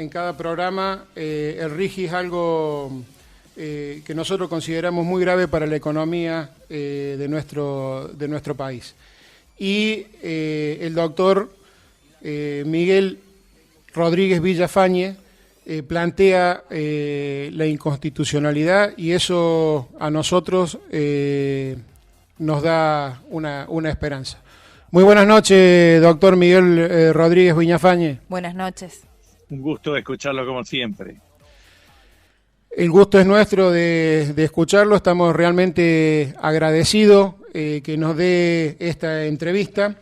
en cada programa, el RIGI es algo que nosotros consideramos muy grave para la economía de nuestro país. Y el doctor Miguel Rodríguez Villafañe plantea la inconstitucionalidad, y eso a nosotros nos da una esperanza. Muy buenas noches, doctor Miguel Rodríguez Villafañe. Buenas noches. Un gusto escucharlo como siempre. El gusto es nuestro de escucharlo. Estamos realmente agradecidos que nos dé esta entrevista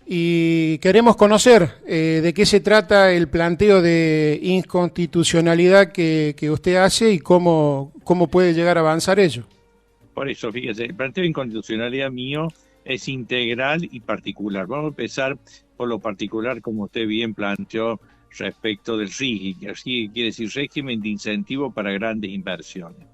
y queremos conocer de qué se trata el planteo de inconstitucionalidad que usted hace y cómo puede llegar a avanzar ello. Por eso, fíjese, el planteo de inconstitucionalidad mío es integral y particular. Vamos a empezar por lo particular, como usted bien planteó, respecto del RIGI, así quiere decir régimen de incentivo para grandes inversiones.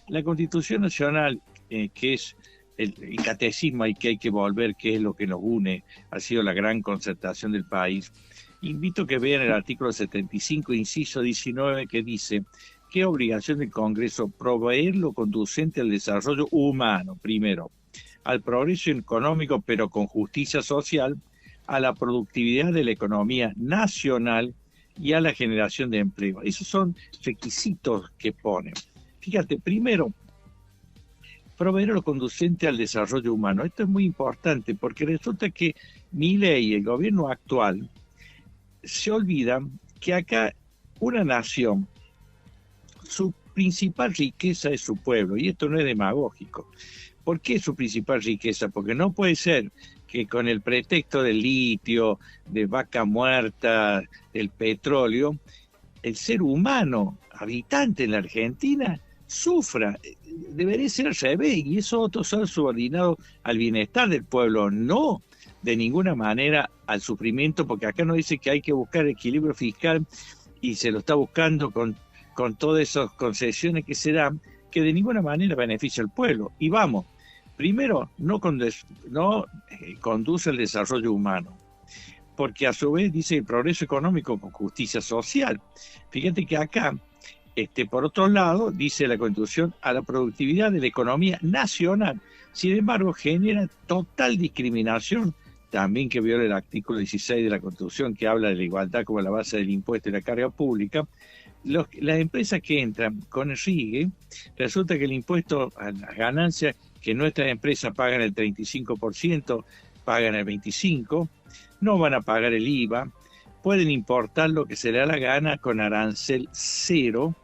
La Constitución Nacional, que es el catecismo y que hay que volver, que es lo que nos une, ha sido la gran concertación del país. Invito a que vean el artículo 75, inciso 19, que dice: ¿qué obligación del Congreso? Proveer lo conducente al desarrollo humano, primero, al progreso económico, pero con justicia social, a la productividad de la economía nacional y a la generación de empleo. Esos son requisitos que ponen. Fíjate, primero, proveer lo conducente al desarrollo humano. Esto es muy importante porque resulta que Milei y el gobierno actual se olvidan que acá una nación, su principal riqueza es su pueblo, y esto no es demagógico. ¿Por qué su principal riqueza? Porque no puede ser que con el pretexto del litio, de vaca muerta, del petróleo, el ser humano, habitante en la Argentina, sufra. Debería ser al revés, y eso otros son subordinados al bienestar del pueblo, no de ninguna manera al sufrimiento, porque acá nos dice que hay que buscar equilibrio fiscal y se lo está buscando con todas esas concesiones que se dan, que de ninguna manera beneficia al pueblo. Y vamos, primero, no conduce al desarrollo humano, porque a su vez dice el progreso económico con justicia social. Fíjate que acá, por otro lado, dice la Constitución, a la productividad de la economía nacional. Sin embargo, genera total discriminación, también que viola el artículo 16 de la Constitución, que habla de la igualdad como la base del impuesto y la carga pública. Las empresas que entran con el RIGI, resulta que el impuesto a las ganancias, que nuestras empresas pagan el 35%, pagan el 25%, no van a pagar el IVA, pueden importar lo que se le da la gana con arancel cero,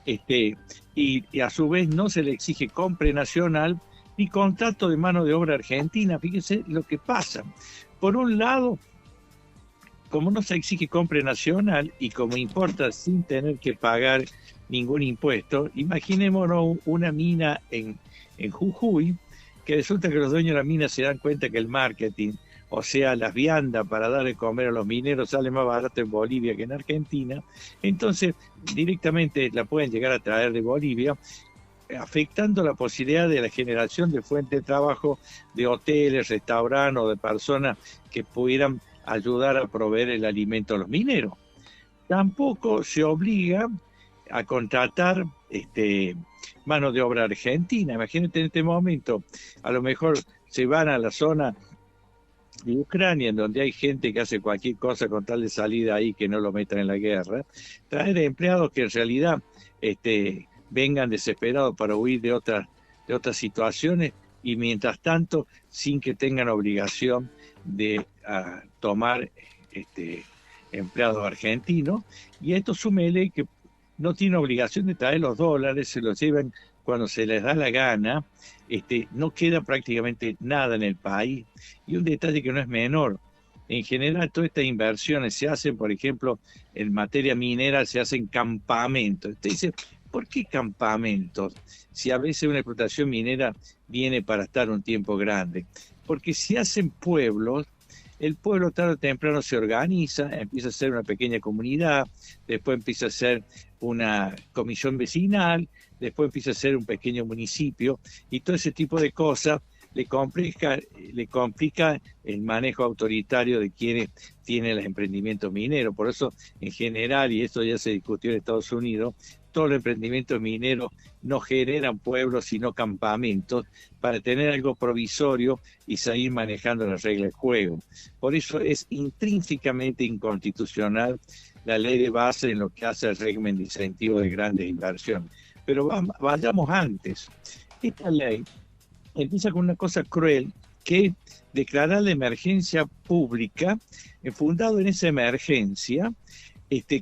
y a su vez no se le exige compra nacional ni contrato de mano de obra argentina. Fíjense lo que pasa. Por un lado, como no se exige compra nacional y como importa sin tener que pagar ningún impuesto, imaginémonos una mina en Jujuy, que resulta que los dueños de la mina se dan cuenta que el marketing, o sea, las viandas para dar de comer a los mineros, sale más barato en Bolivia que en Argentina. Entonces, directamente la pueden llegar a traer de Bolivia, afectando la posibilidad de la generación de fuentes de trabajo de hoteles, restaurantes o de personas que pudieran ayudar a proveer el alimento a los mineros. Tampoco se obliga a contratar mano de obra argentina. Imagínate en este momento, a lo mejor se van a la zona de Ucrania, en donde hay gente que hace cualquier cosa con tal de salir ahí, que no lo metan en la guerra, traer empleados que en realidad vengan desesperados para huir de otras situaciones, y mientras tanto sin que tengan obligación de tomar empleados argentinos. Y a esto súmele que no tiene obligación de traer los dólares, se los llevan cuando se les da la gana, no queda prácticamente nada en el país. Y un detalle que no es menor: en general todas estas inversiones se hacen, por ejemplo, en materia minera, se hacen campamentos. Usted dice, ¿por qué campamentos? Si a veces una explotación minera viene para estar un tiempo grande. Porque si hacen pueblos, el pueblo tarde o temprano se organiza, empieza a ser una pequeña comunidad, después empieza a ser una comisión vecinal, después empieza a ser un pequeño municipio, y todo ese tipo de cosas le complica el manejo autoritario de quienes tienen los emprendimientos mineros. Por eso, en general, y esto ya se discutió en Estados Unidos, todos los emprendimientos mineros no generan pueblos, sino campamentos, para tener algo provisorio y seguir manejando las reglas del juego. Por eso es intrínsecamente inconstitucional la ley de base en lo que hace al régimen de incentivos de grandes inversiones. Pero vayamos antes. Esta ley empieza con una cosa cruel, que es declarar la emergencia pública, fundado en esa emergencia,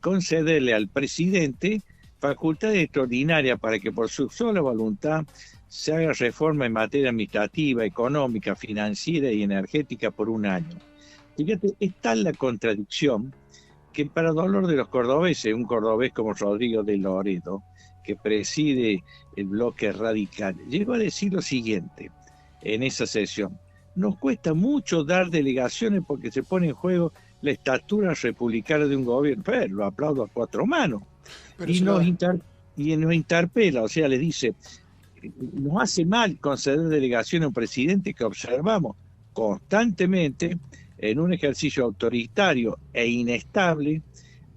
concederle al presidente facultades extraordinarias para que por su sola voluntad se haga reforma en materia administrativa, económica, financiera y energética por un año. Fíjate, es tal la contradicción que para dolor de los cordobeses, un cordobés como Rodrigo de Loredo, que preside el bloque radical, llegó a decir lo siguiente en esa sesión: nos cuesta mucho dar delegaciones porque se pone en juego la estatura republicana de un gobierno. Pero lo aplaudo a cuatro manos. Y nos interpela, o sea, le dice, nos hace mal conceder delegación a un presidente que observamos constantemente en un ejercicio autoritario e inestable,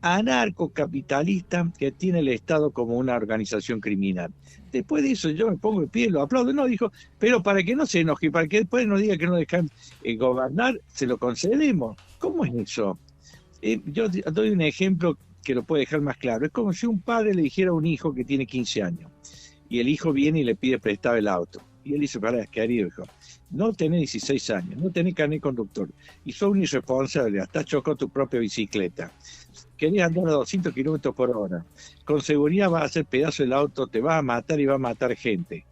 anarcocapitalista, que tiene el Estado como una organización criminal. Después de eso yo me pongo de pie, lo aplaudo. No, dijo, pero para que no se enoje, para que después nos diga que no dejan gobernar, se lo concedemos. ¿Cómo es eso? Yo doy un ejemplo que lo puede dejar más claro. Es como si un padre le dijera a un hijo que tiene 15 años y el hijo viene y le pide prestado el auto. Y él dice, para, querido hijo, no tenés 16 años, no tenés carnet conductor y sos un irresponsable, hasta chocó tu propia bicicleta. Querés andar a 200 kilómetros por hora. Con seguridad vas a hacer pedazo del auto, te vas a matar y va a matar gente.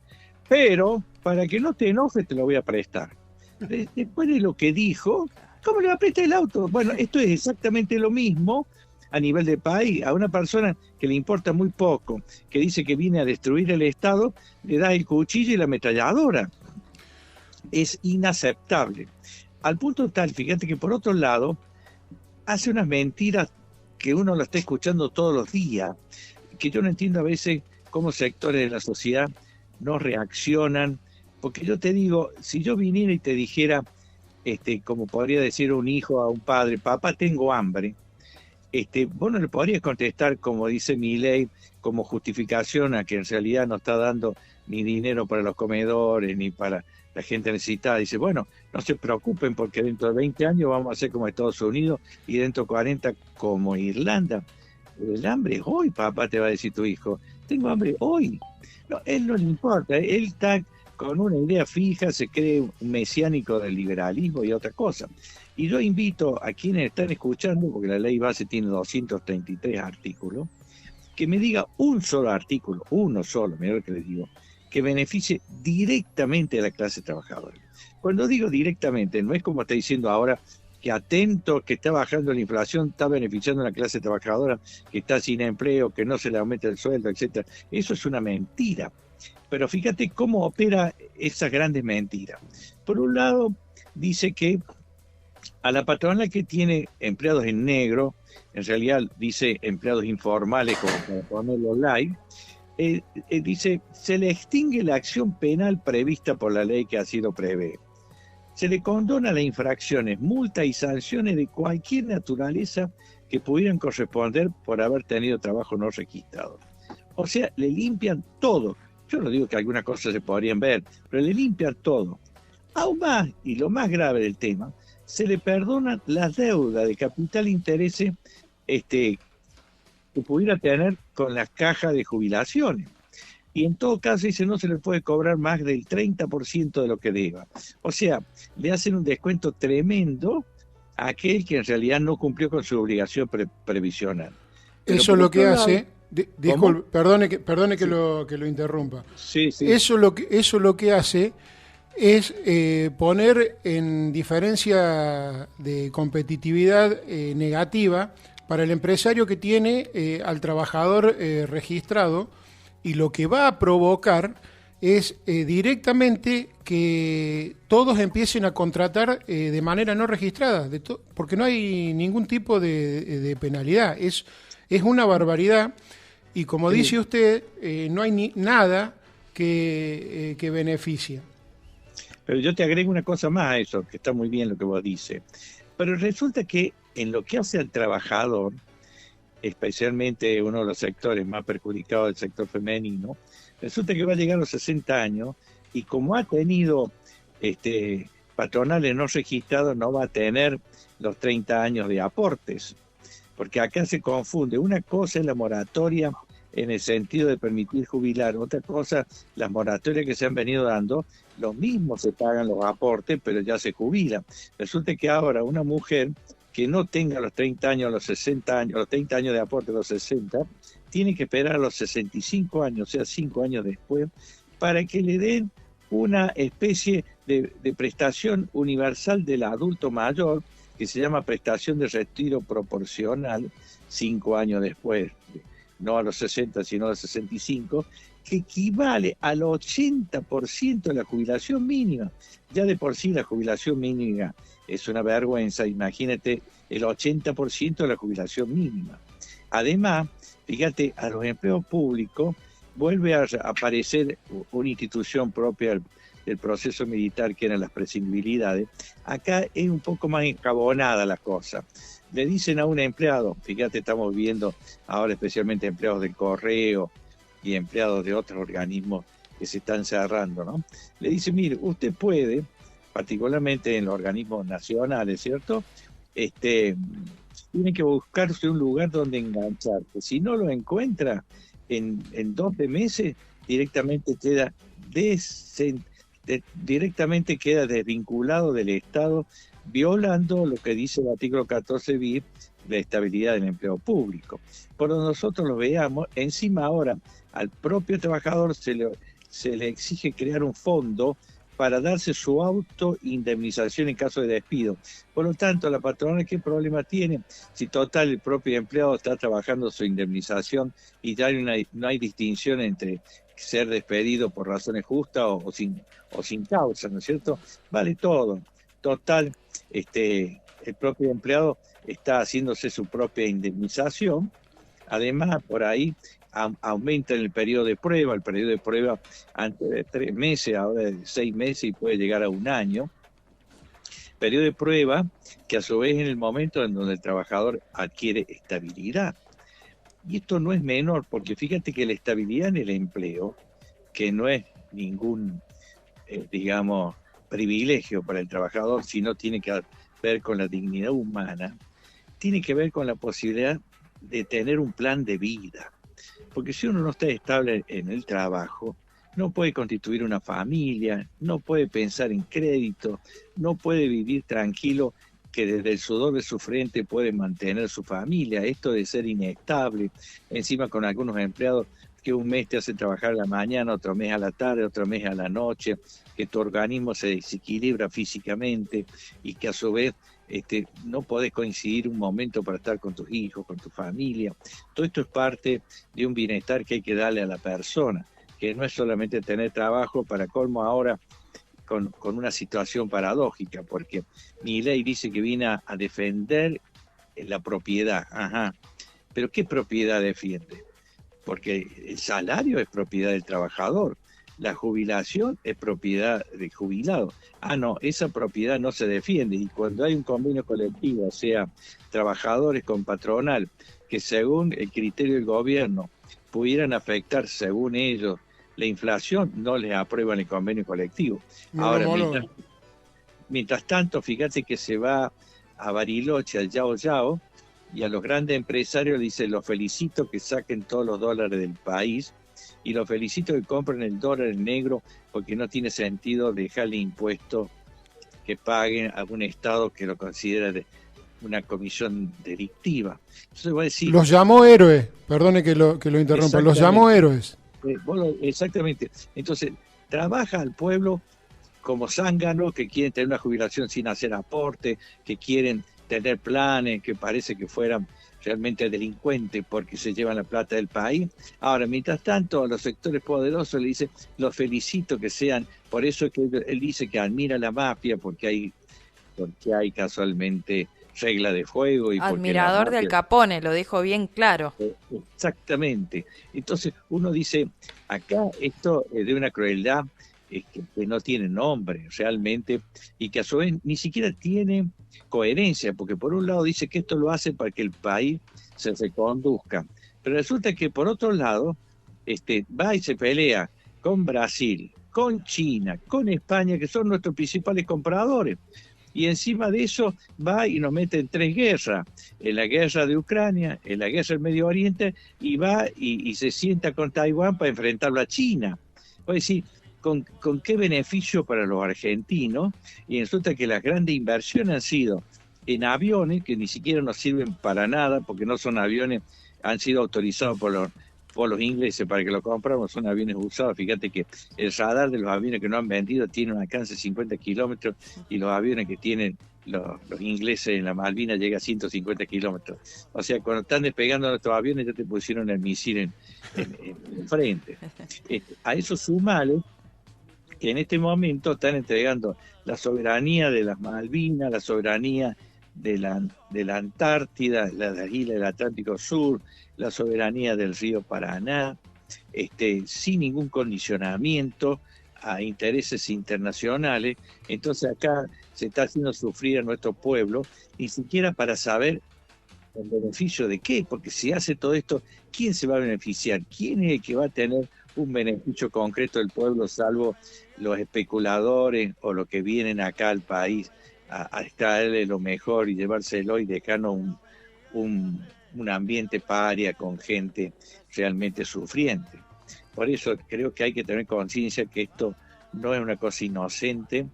Pero, para que no te enojes, te lo voy a prestar. Después de lo que dijo, ¿cómo le va a prestar el auto? Bueno, esto es exactamente lo mismo a nivel de país. A una persona que le importa muy poco, que dice que viene a destruir el Estado, le da el cuchillo y la ametralladora. Es inaceptable. Al punto tal, fíjate que por otro lado, hace unas mentiras que uno lo está escuchando todos los días, que yo no entiendo a veces cómo sectores de la sociedad no reaccionan, porque yo te digo, si yo viniera y te dijera, como podría decir un hijo a un padre, papá, tengo hambre, vos no le podrías contestar, como dice Milei, como justificación a que en realidad no está dando ni dinero para los comedores, ni para la gente necesitada. Dice, bueno, no se preocupen porque dentro de 20 años vamos a ser como Estados Unidos y dentro de 40 como Irlanda. El hambre es hoy, papá, te va a decir tu hijo. Tengo hambre hoy. No, él no le importa, él está con una idea fija, se cree un mesiánico del liberalismo y otra cosa. Y yo invito a quienes están escuchando, porque la ley base tiene 233 artículos, que me diga un solo artículo, uno solo, mira lo que les digo, que beneficie directamente a la clase trabajadora. Cuando digo directamente, no es como está diciendo ahora, que atento, que está bajando la inflación, está beneficiando a la clase trabajadora, que está sin empleo, que no se le aumenta el sueldo, etc. Eso es una mentira. Pero fíjate cómo opera esas grandes mentiras. Por un lado, dice que a la patronal que tiene empleados en negro, en realidad dice empleados informales, como para ponerlo live, dice, se le extingue la acción penal prevista por la ley que así lo prevé. Se le condona las infracciones, multas y sanciones de cualquier naturaleza que pudieran corresponder por haber tenido trabajo no registrado. O sea, le limpian todo. Yo no digo que algunas cosas se podrían ver, pero le limpian todo. Aún más, y lo más grave del tema, se le perdonan las deudas de capital e intereses que pudiera tener con las cajas de jubilaciones. Y en todo caso dice no se le puede cobrar más del 30% de lo que deba. O sea, le hacen un descuento tremendo a aquel que en realidad no cumplió con su obligación previsional. Pero eso es lo que hace... Disculpe, perdone que lo interrumpa. Sí, sí. Eso lo que hace es poner en diferencia de competitividad negativa para el empresario que tiene al trabajador registrado, y lo que va a provocar es directamente que todos empiecen a contratar de manera no registrada, porque no hay ningún tipo de penalidad. Es una barbaridad, y como dice usted, no hay nada que beneficie. Pero yo te agrego una cosa más a eso, que está muy bien lo que vos dices. Pero resulta que en lo que hace al trabajador, especialmente uno de los sectores más perjudicados del sector femenino, resulta que va a llegar a los 60 años y como ha tenido patronales no registrados, no va a tener los 30 años de aportes. Porque acá se confunde. Una cosa es la moratoria en el sentido de permitir jubilar, otra cosa, las moratorias que se han venido dando, lo mismo se pagan los aportes, pero ya se jubila. Resulta que ahora una mujer que no tenga los 30 años, los 60 años, los 30 años de aporte, los 60, tiene que esperar a los 65 años, o sea, 5 años después, para que le den una especie de prestación universal del adulto mayor, que se llama prestación de retiro proporcional, 5 años después, no a los 60, sino a los 65, que equivale al 80% de la jubilación mínima. Ya de por sí la jubilación mínima es una vergüenza, imagínate el 80% de la jubilación mínima. Además, fíjate, a los empleos públicos vuelve a aparecer una institución propia del proceso militar, que eran las prescindibilidades. Acá es un poco más encabonada la cosa. Le dicen a un empleado, fíjate, estamos viendo ahora especialmente empleados del correo y empleados de otros organismos que se están cerrando, ¿no? Le dicen, mire, usted puede, particularmente en los organismos nacionales, ¿cierto? Tiene que buscarse un lugar donde engancharse. Si no lo encuentra, en 12 meses directamente queda desvinculado del Estado, violando lo que dice el artículo 14 bis de estabilidad del empleo público. Por donde nosotros lo veamos, encima ahora al propio trabajador se le exige crear un fondo para darse su autoindemnización en caso de despido. Por lo tanto, la patronal, ¿qué problema tiene? Si total el propio empleado está trabajando su indemnización y ya no hay distinción entre ser despedido por razones justas o sin causa, ¿no es cierto? Vale todo. Total, el propio empleado está haciéndose su propia indemnización. Además, por ahí aumenta el periodo de prueba. El periodo de prueba antes de 3 meses, ahora de 6 meses y puede llegar a 1 año. Periodo de prueba que a su vez es el momento en donde el trabajador adquiere estabilidad. Y esto no es menor, porque fíjate que la estabilidad en el empleo, que no es ningún, digamos, privilegio para el trabajador, sino tiene que ver con la dignidad humana, tiene que ver con la posibilidad de tener un plan de vida. Porque si uno no está estable en el trabajo, no puede constituir una familia, no puede pensar en crédito, no puede vivir tranquilo, que desde el sudor de su frente puede mantener su familia. Esto de ser inestable, encima con algunos empleados que un mes te hace trabajar a la mañana, otro mes a la tarde, otro mes a la noche, que tu organismo se desequilibra físicamente y que a su vez no podés coincidir un momento para estar con tus hijos, con tu familia. Todo esto es parte de un bienestar que hay que darle a la persona, que no es solamente tener trabajo. Para colmo ahora con una situación paradójica, porque mi ley dice que viene a defender la propiedad. Ajá. Pero ¿qué propiedad defiende? Porque el salario es propiedad del trabajador, la jubilación es propiedad del jubilado. Ah, no, esa propiedad no se defiende. Y cuando hay un convenio colectivo, o sea, trabajadores con patronal, que según el criterio del gobierno pudieran afectar, según ellos, la inflación, no les aprueban el convenio colectivo. Ahora, mientras tanto, fíjate que se va a Bariloche, al Yao Yao, y a los grandes empresarios le dice, los felicito que saquen todos los dólares del país y los felicito que compren el dólar en negro, porque no tiene sentido dejarle impuestos que paguen a un Estado que lo considera una comisión delictiva. Entonces voy a decir, los llamó héroes, perdone que lo interrumpa, los llamó héroes. Exactamente. Entonces, trabaja al pueblo como zánganos que quieren tener una jubilación sin hacer aporte, que quieren tener planes, que parece que fueran realmente delincuentes porque se llevan la plata del país. Ahora, mientras tanto, a los sectores poderosos le dice, los felicito que sean, por eso es que él dice que admira la mafia, porque hay casualmente regla de juego. Y admirador del Capone, lo dijo bien claro. Exactamente. Entonces uno dice, acá esto es de una crueldad que no tiene nombre realmente, y que a su vez ni siquiera tiene coherencia, porque por un lado dice que esto lo hace para que el país se reconduzca, pero resulta que por otro lado va y se pelea con Brasil, con China, con España, que son nuestros principales compradores. Y encima de eso va y nos mete en 3 guerras, en la guerra de Ucrania, en la guerra del Medio Oriente, y va y se sienta con Taiwán para enfrentarlo a China. Es decir, ¿con qué beneficio para los argentinos? Y resulta que las grandes inversiones han sido en aviones, que ni siquiera nos sirven para nada, porque no son aviones, han sido autorizados por los ingleses para que lo compramos, son aviones usados. Fíjate que el radar de los aviones que no han vendido tiene un alcance de 50 kilómetros y los aviones que tienen los ingleses en la Malvinas llega a 150 kilómetros. O sea, cuando están despegando nuestros aviones ya te pusieron el misil en frente. A eso sumale que en este momento están entregando la soberanía de las Malvinas, la soberanía de la Antártida, de las islas del Atlántico Sur, la soberanía del río Paraná, sin ningún condicionamiento a intereses internacionales. Entonces acá se está haciendo sufrir a nuestro pueblo, ni siquiera para saber en beneficio de qué, porque si hace todo esto, ¿quién se va a beneficiar? ¿Quién es el que va a tener un beneficio concreto del pueblo, salvo los especuladores o los que vienen acá al país a extraerle lo mejor y llevárselo y dejarnos un ambiente paria con gente realmente sufriente? Por eso creo que hay que tener conciencia que esto no es una cosa inocente,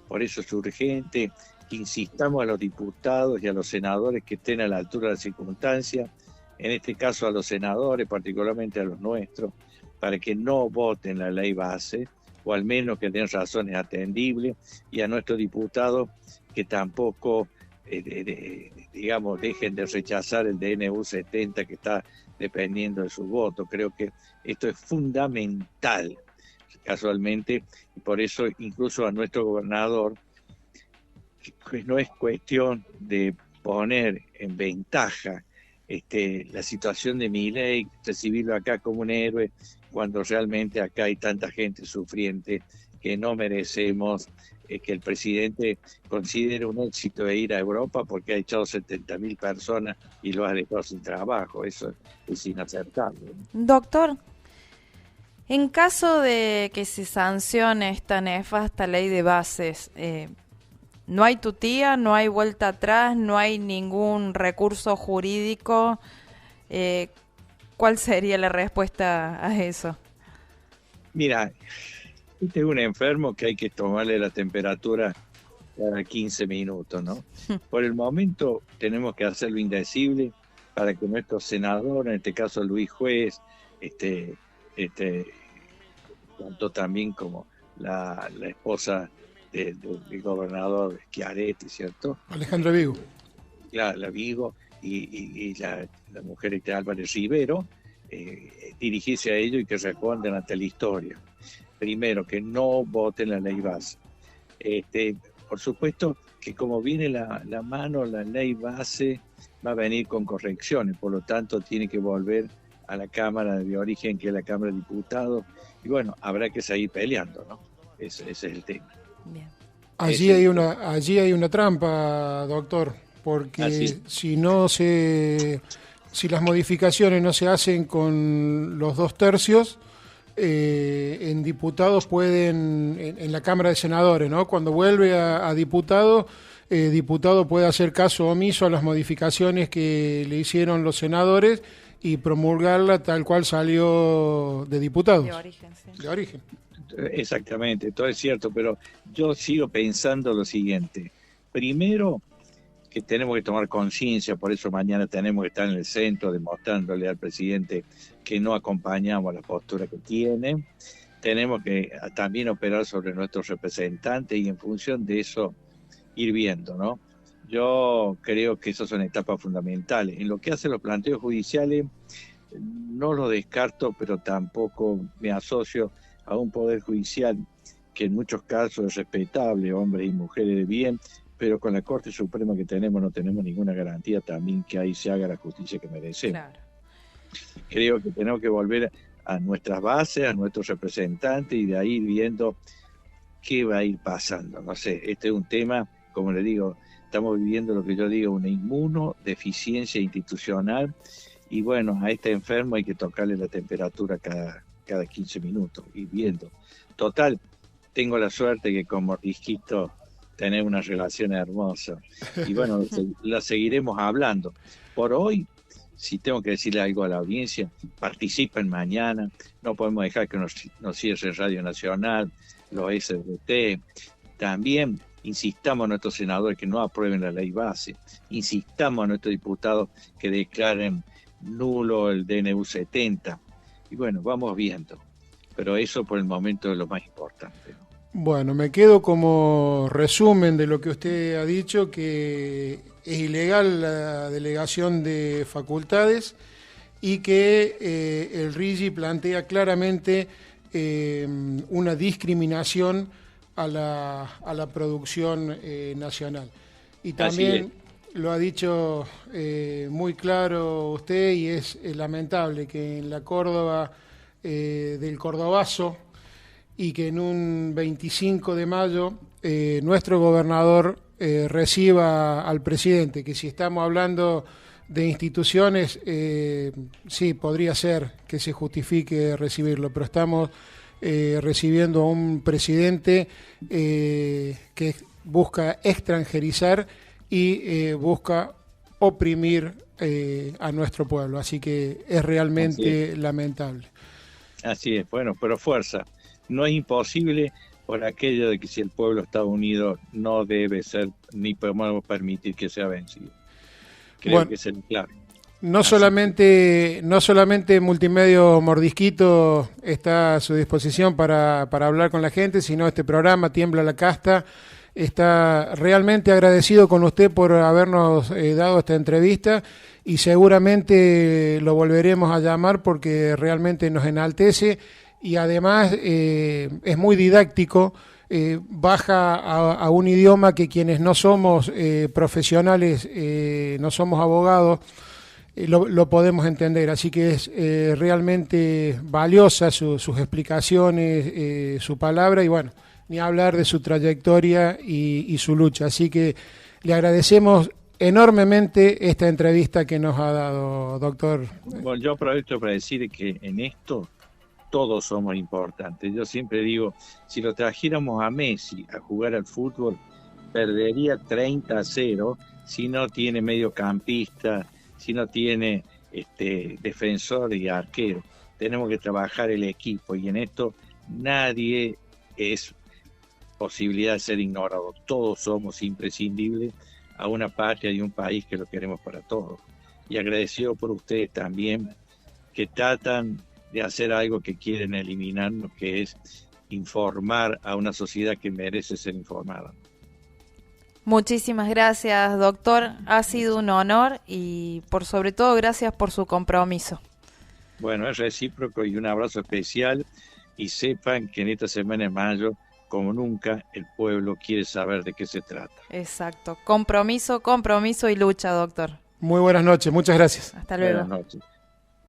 por eso es urgente que insistamos a los diputados y a los senadores que estén a la altura de las circunstancias, en este caso a los senadores, particularmente a los nuestros, para que no voten la ley base, o al menos que den razones atendibles, y a nuestros diputados que tampoco, digamos, dejen de rechazar el DNU 70 que está dependiendo de su voto. Creo que esto es fundamental, casualmente, y por eso incluso a nuestro gobernador, pues no es cuestión de poner en ventaja la situación de Milei, recibirlo acá como un héroe, cuando realmente acá hay tanta gente sufriente que no merecemos que el presidente considere un éxito de ir a Europa porque ha echado 70.000 personas y lo ha dejado sin trabajo. Eso es inaceptable. Doctor, en caso de que se sancione esta nefasta ley de bases, no hay tutía, no hay vuelta atrás, no hay ningún recurso jurídico. ¿Cuál sería la respuesta a eso? Mira, este es un enfermo que hay que tomarle la temperatura cada 15 minutos, ¿no? Por el momento tenemos que hacer lo indecible para que nuestro senador, en este caso Luis Juez, tanto también como la esposa del gobernador Schiaretti, ¿cierto? Alejandro Vigo. La Vigo y la mujer Álvarez Rivero, dirigirse a ellos y que respondan ante la historia. Primero, que no voten la ley base. Por supuesto que como viene la mano, la ley base va a venir con correcciones, por lo tanto tiene que volver a la Cámara de origen, que es la Cámara de Diputados, y bueno, habrá que seguir peleando, ¿no? Ese es el tema. Bien. Allí hay una trampa, doctor, porque si las modificaciones no se hacen con los 2/3, en diputados en la Cámara de Senadores, ¿no? Cuando vuelve a diputado puede hacer caso omiso a las modificaciones que le hicieron los senadores y promulgarla tal cual salió de diputados. De origen, sí. De origen. Exactamente, todo es cierto, pero yo sigo pensando lo siguiente. Primero, que tenemos que tomar conciencia, por eso mañana tenemos que estar en el centro demostrándole al presidente que no acompañamos la postura que tiene. Tenemos que también operar sobre nuestros representantes y en función de eso ir viendo, ¿no? Yo creo que esas son etapas fundamentales. En lo que hace los planteos judiciales, no lo descarto, pero tampoco me asocio a un poder judicial que en muchos casos es respetable, hombres y mujeres de bien, pero con la Corte Suprema que tenemos no tenemos ninguna garantía también que ahí se haga la justicia que merecemos. Claro. Creo que tenemos que volver a nuestras bases, a nuestros representantes y de ahí viendo qué va a ir pasando. No sé, este es un tema, como le digo, estamos viviendo lo que yo digo, una inmunodeficiencia institucional, y bueno, a este enfermo hay que tocarle la temperatura cada 15 minutos, y viendo. Total, tengo la suerte que con Mordisquito tener una relación hermosa, y bueno, la seguiremos hablando. Por hoy, si tengo que decirle algo a la audiencia, participen mañana, no podemos dejar que nos cierre Radio Nacional, los SBT, también insistamos a nuestros senadores que no aprueben la ley base, insistamos a nuestros diputados que declaren nulo el DNU 70, y bueno, vamos viendo, pero eso por el momento es lo más importante. Bueno, me quedo como resumen de lo que usted ha dicho, que es ilegal la delegación de facultades y que el RIGI plantea claramente una discriminación a la producción nacional. Y también lo ha dicho muy claro usted, y es lamentable que en la Córdoba del Cordobazo, y que en un 25 de mayo nuestro gobernador reciba al presidente, que si estamos hablando de instituciones, sí, podría ser que se justifique recibirlo, pero estamos recibiendo a un presidente que busca extranjerizar y busca oprimir a nuestro pueblo, así que es realmente lamentable. Así es, bueno, pero fuerza. No es imposible por aquello de que si el pueblo está unido no debe ser, ni podemos permitir que sea vencido. Creo que es el clave. No solamente Multimedio Mordisquito está a su disposición para hablar con la gente, sino este programa Tiembla la Casta está realmente agradecido con usted por habernos dado esta entrevista, y seguramente lo volveremos a llamar porque realmente nos enaltece. Y además es muy didáctico, baja a un idioma que quienes no somos profesionales, no somos abogados, lo podemos entender. Así que es realmente valiosa sus explicaciones, su palabra, y bueno, ni hablar de su trayectoria y su lucha. Así que le agradecemos enormemente esta entrevista que nos ha dado, doctor. Bueno, yo aprovecho para decir que en esto todos somos importantes. Yo siempre digo, si lo trajéramos a Messi a jugar al fútbol, perdería 30-0 si no tiene mediocampista, si no tiene defensor y arquero. Tenemos que trabajar el equipo, y en esto nadie es posibilidad de ser ignorado. Todos somos imprescindibles a una patria y un país que lo queremos para todos. Y agradecido por ustedes también, que tratan de hacer algo que quieren eliminarnos, que es informar a una sociedad que merece ser informada. Muchísimas gracias, doctor. Ha sido un honor, y por sobre todo gracias por su compromiso. Bueno, es recíproco, y un abrazo especial, y sepan que en esta semana de mayo, como nunca, el pueblo quiere saber de qué se trata. Exacto. Compromiso, compromiso y lucha, doctor. Muy buenas noches, muchas gracias. Hasta luego. Buenas noches.